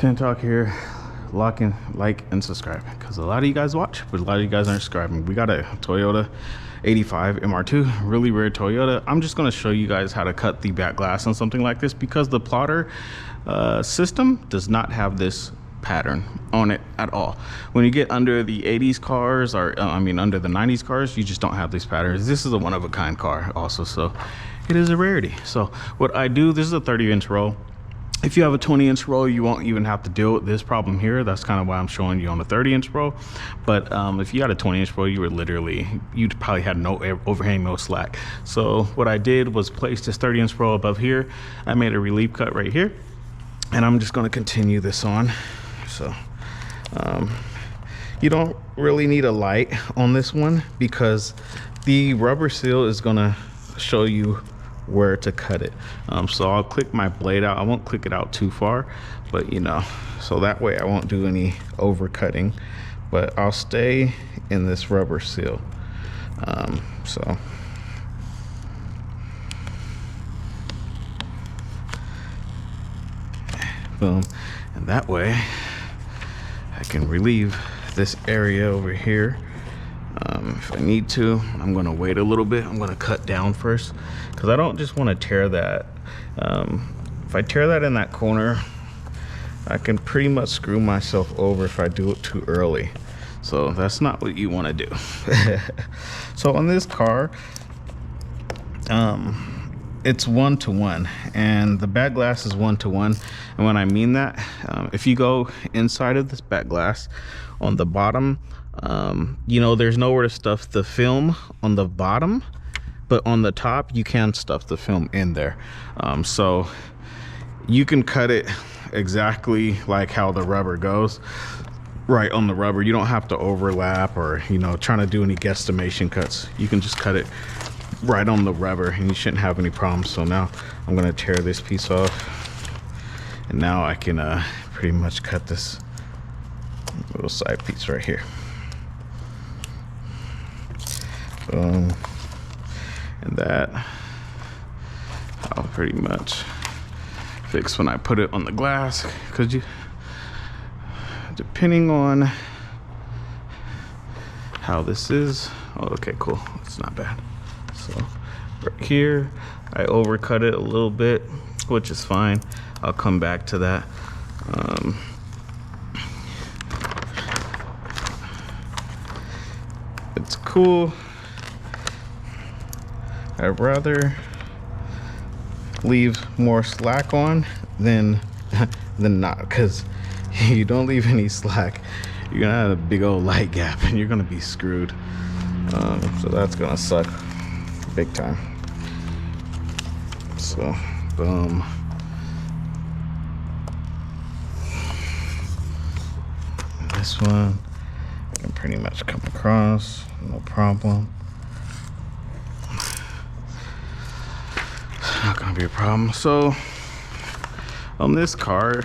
Tint Talk here. Like and subscribe, because a lot of you guys watch, but a lot of you guys aren't subscribing. We got a Toyota 85 MR2, really rare Toyota. I'm just going to show you guys how to cut the back glass on something like this, because the plotter system does not have this pattern on it at all. When you get under the 80s cars, or under the 90s cars, you just don't have these patterns. This is a one-of-a-kind car also, so it is a rarity. So what I do, this is a 30-inch roll. If you have a 20-inch roll, you won't even have to deal with this problem here. That's kind of why I'm showing you on the 30-inch roll. But if you had a 20-inch roll, you'd probably had no overhang, no slack. So what I did was place this 30-inch roll above here. I made a relief cut right here, and I'm just going to continue this on. So you don't really need a light on this one, because the rubber seal is going to show you where to cut it. So I'll click my blade out. I won't click it out too far, but so that way I won't do any over cutting, but I'll stay in this rubber seal. So boom, and that way I can relieve this area over here. If I need to, I'm going to wait a little bit. I'm going to cut down first, because I don't just want to tear that. If I tear that in that corner, I can pretty much screw myself over if I do it too early. So that's not what you want to do. So on this car, it's 1-to-1, and the back glass is 1-to-1. And when I mean that, if you go inside of this back glass on the bottom, there's nowhere to stuff the film on the bottom, but on the top you can stuff the film in there. So you can cut it exactly like how the rubber goes, right on the rubber. You don't have to overlap or trying to do any guesstimation cuts. You can just cut it right on the rubber and you shouldn't have any problems. So now I'm going to tear this piece off, and now I can pretty much cut this little side piece right here. And that I'll pretty much fix when I put it on the glass, because depending on how this is, oh, okay, cool, it's not bad. So right here I overcut it a little bit, which is fine. I'll come back to that. It's cool. I'd rather leave more slack on than not, because you don't leave any slack, you're gonna have a big old light gap and you're gonna be screwed. So that's gonna suck big time. So boom. And this one I can pretty much come across, no problem. Not gonna be a problem. So on this car,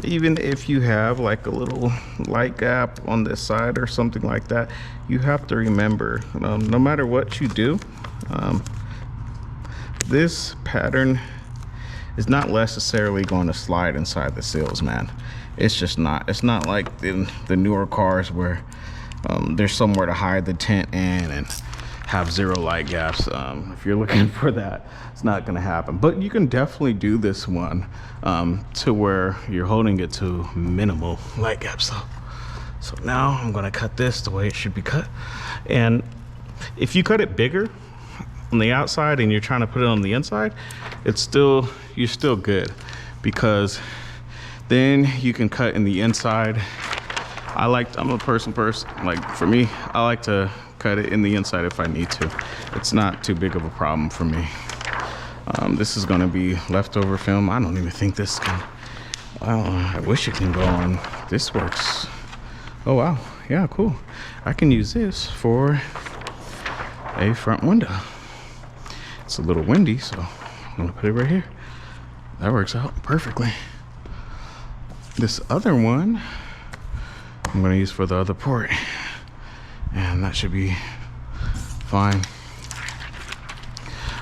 even if you have like a little light gap on this side or something like that, you have to remember, no matter what you do, this pattern is not necessarily going to slide inside the seals, man. It's just not. It's not like in the newer cars where there's somewhere to hide the tint in and have zero light gaps. If you're looking for that, it's not going to happen. But you can definitely do this one to where you're holding it to minimal light gaps. So now I'm going to cut this the way it should be cut. And if you cut it bigger on the outside and you're trying to put it on the inside, you're still good, because then you can cut in the inside. I'm a person, like for me, I like to cut it in the inside if I need to. It's not too big of a problem for me. This is going to be leftover film. I don't even think this can, I wish it can go on. This works. Oh wow, yeah, cool. I can use this for a front window. It's a little windy, so I'm gonna put it right here. That works out perfectly. This other one I'm gonna use for the other port, and that should be fine.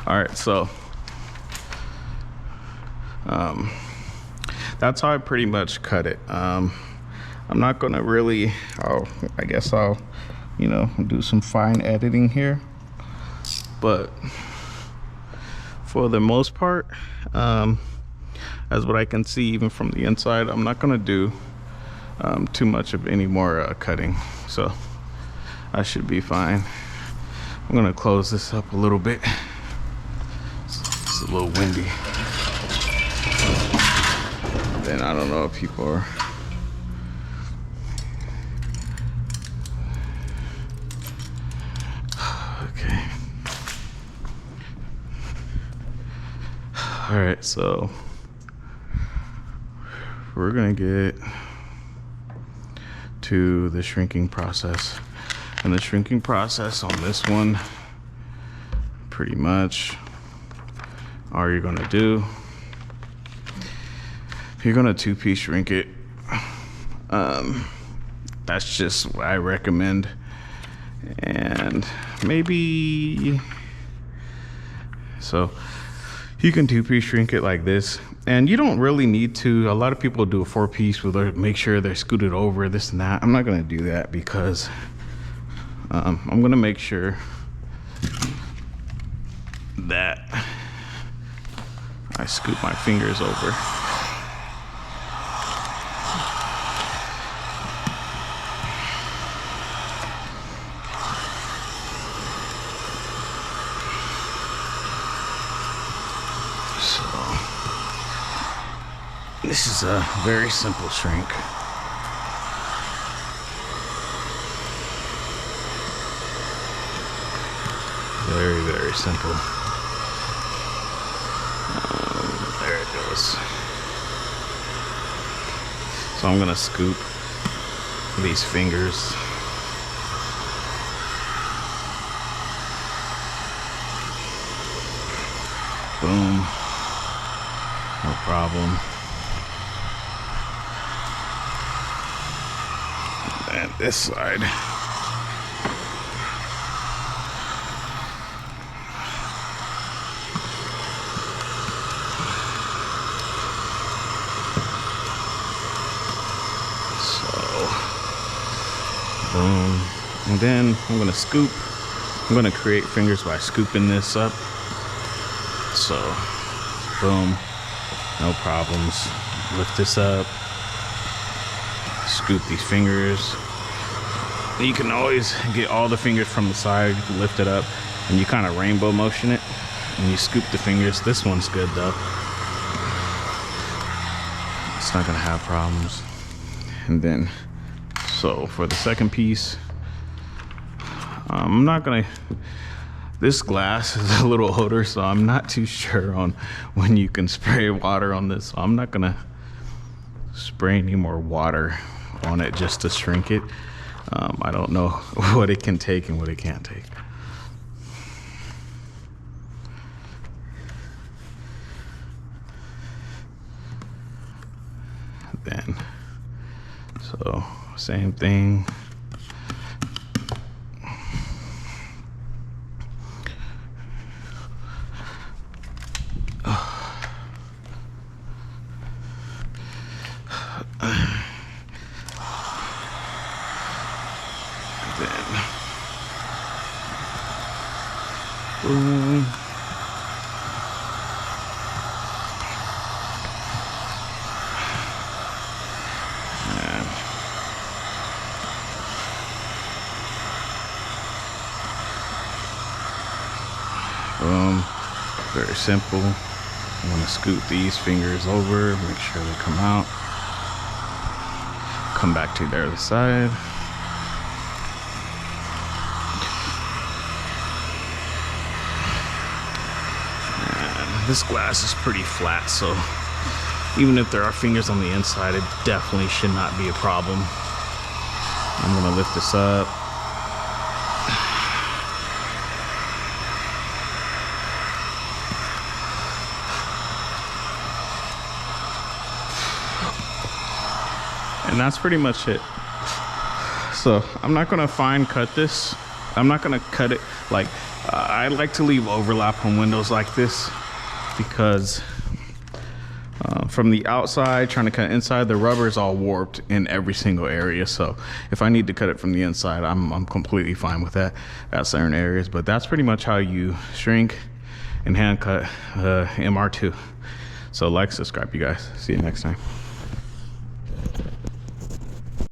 All right, so that's how I pretty much cut it. I'm not gonna really, I guess I'll, you know, do some fine editing here, but for the most part, as what I can see even from the inside, I'm not gonna do too much of any more cutting, so I should be fine. I'm gonna close this up a little bit. It's a little windy. Then I don't know if people are. Okay. All right, so we're gonna get to the shrinking process. And the shrinking process on this one, pretty much all you're gonna do, you're gonna 2-piece shrink it. That's just what I recommend. And maybe, so you can 2-piece shrink it like this. And you don't really need to, a lot of people do a 4-piece with their, make sure they're scooted over, this and that. I'm not gonna do that because I'm gonna make sure that I scoop my fingers over. So this is a very simple shrink. Very, very simple. There it goes. So I'm gonna scoop these fingers. Boom. No problem. And this side. Boom. And then I'm gonna scoop. I'm gonna create fingers by scooping this up. So, boom, no problems. Lift this up, scoop these fingers. You can always get all the fingers from the side, you can lift it up, and you kind of rainbow motion it, and you scoop the fingers. This one's good though. It's not gonna have problems. And then, so for the second piece, I'm not gonna, this glass is a little older, so I'm not too sure on when you can spray water on this. So I'm not gonna spray any more water on it just to shrink it. I don't know what it can take and what it can't take. Then, so same thing. Boom. And boom. Very simple. I'm gonna scoot these fingers over, make sure they come out. Come back to the other side. This glass is pretty flat, so even if there are fingers on the inside, it definitely should not be a problem. I'm gonna lift this up. And that's pretty much it. So I'm not gonna fine cut this. I'm not gonna cut it like, I like to leave overlap on windows like this, because from the outside, trying to cut inside, the rubber is all warped in every single area. So if I need to cut it from the inside, I'm completely fine with that at certain areas. But that's pretty much how you shrink and hand cut MR2. So like, subscribe, you guys. See you next time.